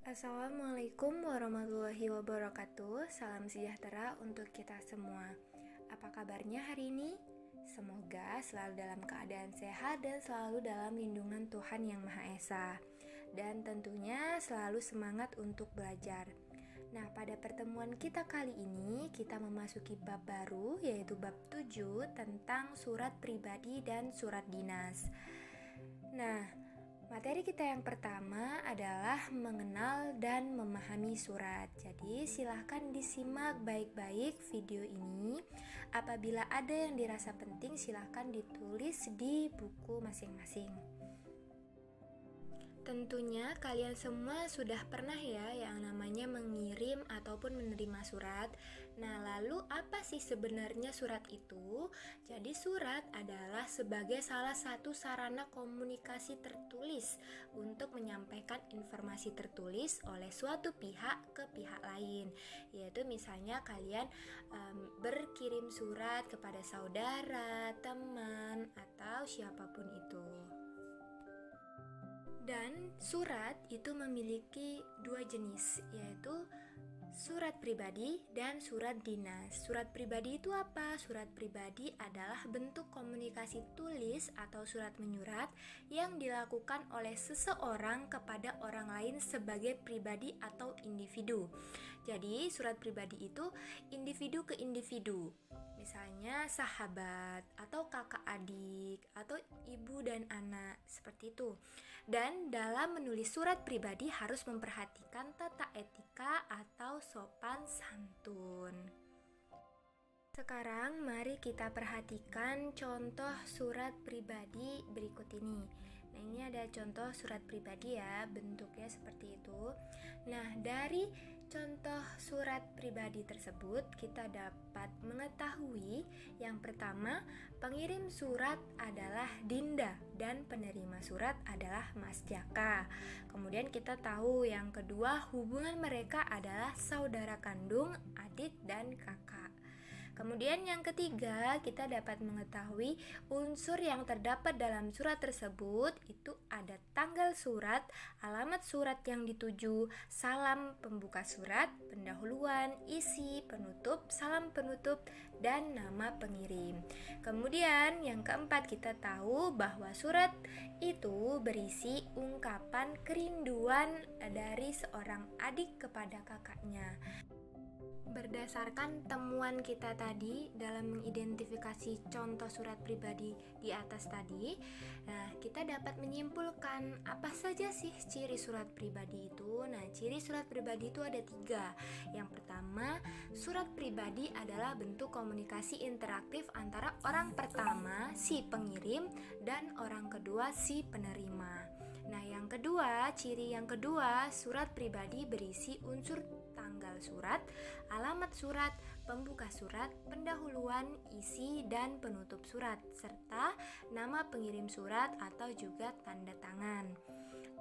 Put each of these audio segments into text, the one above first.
Assalamualaikum warahmatullahi wabarakatuh. Salam sejahtera untuk kita semua. Apa kabarnya hari ini? Semoga selalu dalam keadaan sehat dan selalu dalam lindungan Tuhan Yang Maha Esa. Dan tentunya selalu semangat untuk belajar. Nah, pada pertemuan kita kali ini kita memasuki bab baru, yaitu bab 7 tentang surat pribadi dan surat dinas. Nah, materi kita yang pertama adalah mengenal dan memahami surat. Jadi silahkan disimak baik-baik video ini. Apabila ada yang dirasa penting, silahkan ditulis di buku masing-masing. Tentunya kalian semua sudah pernah ya yang namanya mengirim ataupun menerima surat. Nah, lalu apa sih sebenarnya surat itu? Jadi surat adalah sebagai salah satu sarana komunikasi tertulis untuk menyampaikan informasi tertulis oleh suatu pihak ke pihak lain. Yaitu misalnya kalian berkirim surat kepada saudara, teman, atau siapapun itu. Dan surat itu memiliki dua jenis, yaitu surat pribadi dan surat dinas. Surat pribadi itu apa? Surat pribadi adalah bentuk komunikasi tulis atau surat menyurat yang dilakukan oleh seseorang kepada orang lain sebagai pribadi atau individu. Jadi surat pribadi itu individu ke individu. Misalnya sahabat atau kakak adik atau ibu dan anak, seperti itu. Dan dalam menulis surat pribadi harus memperhatikan tata etika atau sopan santun. Sekarang mari kita perhatikan contoh surat pribadi berikut ini. Nah, ini ada contoh surat pribadi ya, bentuknya seperti itu. Nah, dari contoh surat pribadi tersebut kita dapat mengetahui yang pertama, pengirim surat adalah Dinda dan penerima surat adalah Mas Jaka. Kemudian kita tahu yang kedua, hubungan mereka adalah saudara kandung, adik dan kakak. Kemudian yang ketiga, kita dapat mengetahui unsur yang terdapat dalam surat tersebut itu ada tanggal surat, alamat surat yang dituju, salam pembuka surat, pendahuluan, isi, penutup, salam penutup, dan nama pengirim. Kemudian yang keempat, kita tahu bahwa surat itu berisi ungkapan kerinduan dari seorang adik kepada kakaknya. Berdasarkan temuan kita tadi dalam mengidentifikasi contoh surat pribadi di atas tadi, nah kita dapat menyimpulkan apa saja sih ciri surat pribadi itu. Nah, ciri surat pribadi itu ada 3. Yang pertama, surat pribadi adalah bentuk komunikasi interaktif antara orang pertama, si pengirim, dan orang kedua, si penerima. Nah, yang kedua, ciri yang kedua, surat pribadi berisi unsur tanggal surat, alamat surat, pembuka surat, pendahuluan, isi, dan penutup surat, serta nama pengirim surat atau juga tanda tangan.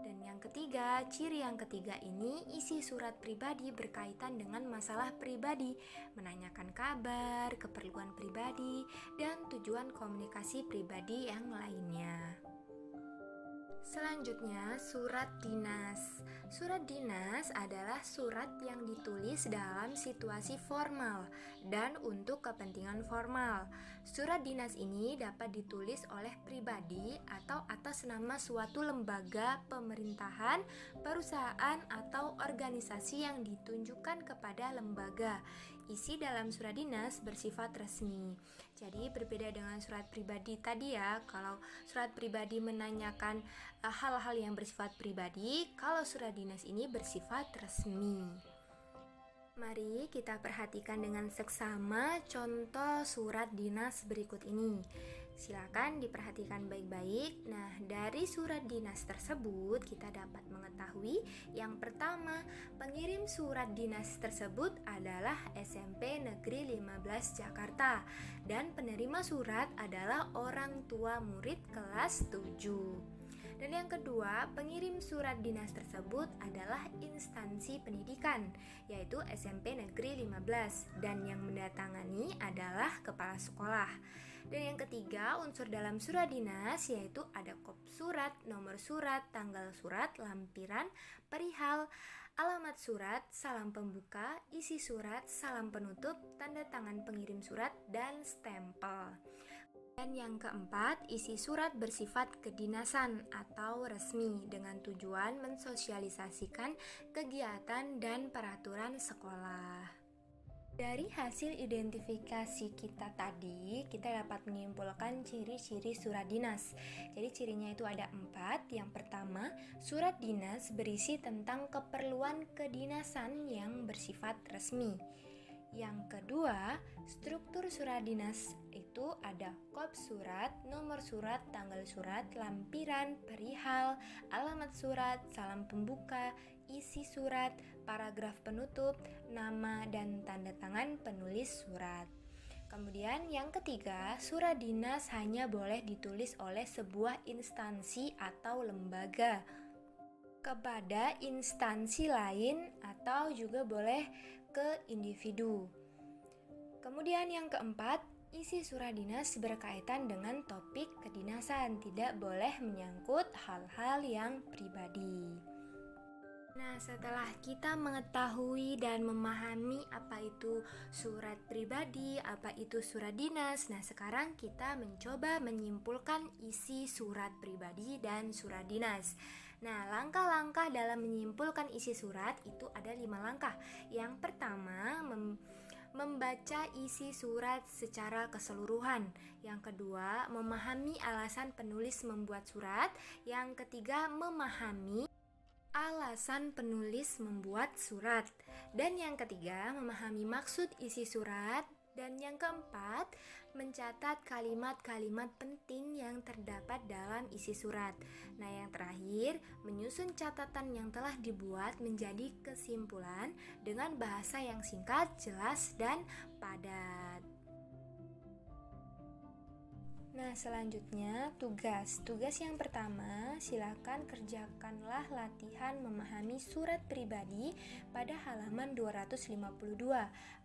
Dan yang ketiga, ciri yang ketiga ini, isi surat pribadi berkaitan dengan masalah pribadi, menanyakan kabar, keperluan pribadi, dan tujuan komunikasi pribadi yang lainnya. Selanjutnya, surat dinas. Surat dinas adalah surat yang ditulis dalam situasi formal dan untuk kepentingan formal. Surat dinas ini dapat ditulis oleh pribadi atau atas nama suatu lembaga pemerintahan, perusahaan, atau organisasi yang ditunjukkan kepada lembaga. Isi dalam surat dinas bersifat resmi. Jadi berbeda dengan surat pribadi tadi ya. Kalau surat pribadi menanyakan hal-hal yang bersifat pribadi, kalau surat dinas ini bersifat resmi. Mari kita perhatikan dengan seksama contoh surat dinas berikut ini. Silakan diperhatikan baik-baik. Nah, dari surat dinas tersebut kita dapat mengetahui yang pertama, pengirim surat dinas tersebut adalah SMP Negeri 15 Jakarta dan penerima surat adalah orang tua murid kelas 7. Dan yang kedua, pengirim surat dinas tersebut adalah instansi pendidikan, yaitu SMP Negeri 15, dan yang mendatangani adalah kepala sekolah. Dan yang ketiga, unsur dalam surat dinas yaitu ada kop surat, nomor surat, tanggal surat, lampiran, perihal alamat surat, salam pembuka, isi surat, salam penutup, tanda tangan pengirim surat, dan stempel. Dan yang keempat, isi surat bersifat kedinasan atau resmi dengan tujuan mensosialisasikan kegiatan dan peraturan sekolah. Dari hasil identifikasi kita tadi, kita dapat menyimpulkan ciri-ciri surat dinas. Jadi cirinya itu ada 4. Yang pertama, surat dinas berisi tentang keperluan kedinasan yang bersifat resmi. Yang kedua, struktur surat dinas itu ada kop surat, nomor surat, tanggal surat, lampiran, perihal, alamat surat, salam pembuka, isi surat, paragraf penutup, nama dan tanda tangan penulis surat. Kemudian yang ketiga, surat dinas hanya boleh ditulis oleh sebuah instansi atau lembaga kepada instansi lain atau juga boleh ke individu. Kemudian yang keempat, isi surat dinas berkaitan dengan topik kedinasan, tidak boleh menyangkut hal-hal yang pribadi. Nah, setelah kita mengetahui dan memahami apa itu surat pribadi, apa itu surat dinas, nah sekarang kita mencoba menyimpulkan isi surat pribadi dan surat dinas. Nah, langkah-langkah dalam menyimpulkan isi surat itu ada 5 langkah. Yang pertama, membaca isi surat secara keseluruhan. Yang kedua, memahami alasan penulis membuat surat. Yang ketiga, memahami alasan penulis membuat surat. Dan yang ketiga, memahami maksud isi surat. Dan yang keempat, mencatat kalimat-kalimat penting yang terdapat dalam isi surat. Nah, yang terakhir, menyusun catatan yang telah dibuat menjadi kesimpulan dengan bahasa yang singkat, jelas, dan padat. Nah, selanjutnya tugas. Tugas yang pertama, silakan kerjakanlah latihan memahami surat pribadi pada halaman 252.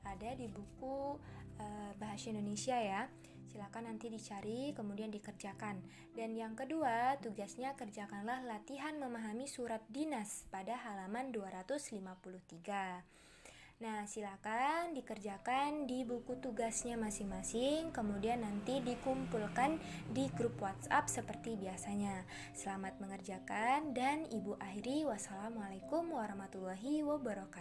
Ada di buku Bahasa Indonesia ya. Silakan nanti dicari kemudian dikerjakan. Dan yang kedua, tugasnya kerjakanlah latihan memahami surat dinas pada halaman 253. Nah, silakan dikerjakan di buku tugasnya masing-masing, kemudian nanti dikumpulkan di grup WhatsApp seperti biasanya. Selamat mengerjakan dan Ibu akhiri. Wassalamualaikum warahmatullahi wabarakatuh.